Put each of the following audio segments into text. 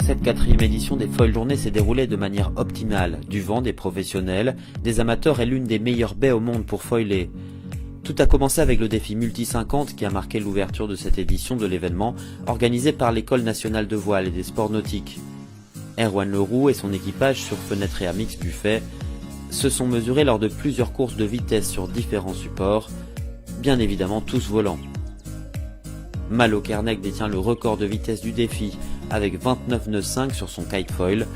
Cette quatrième édition des Foil Journées s'est déroulée de manière optimale. Du vent, des professionnels, des amateurs et l'une des meilleures baies au monde pour foiler. Tout a commencé avec le défi Multi 50 qui a marqué l'ouverture de cette édition de l'événement organisé par l'École nationale de voile et des sports nautiques. Erwan Leroux et son équipage sur fenêtre et Amix Buffet se sont mesurés lors de plusieurs courses de vitesse sur différents supports, bien évidemment tous volants. Malo Kernek détient le record de vitesse du défi avec 29 nœuds 5 sur son kitefoil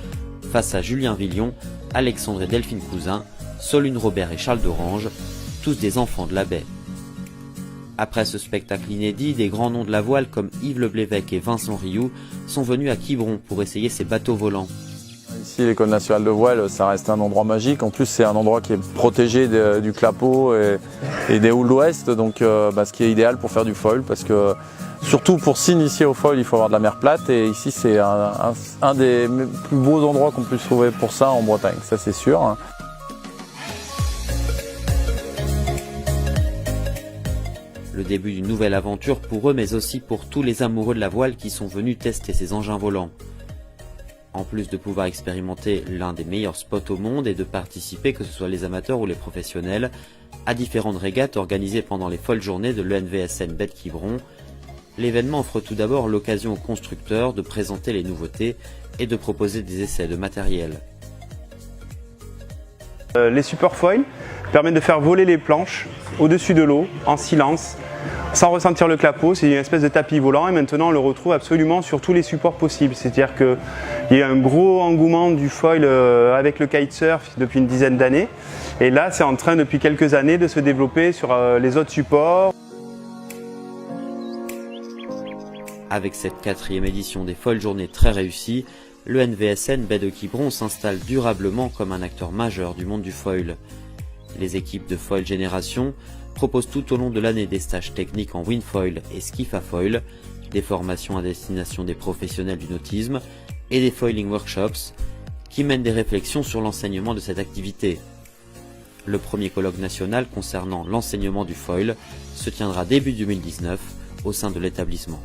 face à Julien Villon, Alexandre et Delphine Cousin, Solune Robert et Charles d'Orange, tous des enfants de la baie. Après ce spectacle inédit, des grands noms de la voile comme Yves Leblévesque et Vincent Rioux sont venus à Quiberon pour essayer ces bateaux volants. Ici, l'École nationale de voile, ça reste un endroit magique. En plus, c'est un endroit qui est protégé du clapot et des houles d'ouest, donc ce qui est idéal pour faire du foil, parce que surtout pour s'initier au foil, il faut avoir de la mer plate, et ici, c'est un des plus beaux endroits qu'on puisse trouver pour ça en Bretagne, ça c'est sûr. Le début d'une nouvelle aventure pour eux, mais aussi pour tous les amoureux de la voile qui sont venus tester ces engins volants. En plus de pouvoir expérimenter l'un des meilleurs spots au monde et de participer, que ce soit les amateurs ou les professionnels, à différentes régates organisées pendant les folles journées de l'ENVSN Baie de Quiberon, l'événement offre tout d'abord l'occasion aux constructeurs de présenter les nouveautés et de proposer des essais de matériel. Les supports foil permettent de faire voler les planches au-dessus de l'eau, en silence, sans ressentir le clapot. C'est une espèce de tapis volant et maintenant on le retrouve absolument sur tous les supports possibles. C'est-à-dire qu'il y a un gros engouement du foil avec le kitesurf depuis une dizaine d'années. Et là, c'est en train depuis quelques années de se développer sur les autres supports. Avec cette quatrième édition des Folles Journées très réussie, le NVSN Baie de Quiberon s'installe durablement comme un acteur majeur du monde du foil. Les équipes de Foil Génération proposent tout au long de l'année des stages techniques en windfoil et skifafoil, des formations à destination des professionnels du nautisme et des foiling workshops qui mènent des réflexions sur l'enseignement de cette activité. Le premier colloque national concernant l'enseignement du foil se tiendra début 2019 au sein de l'établissement.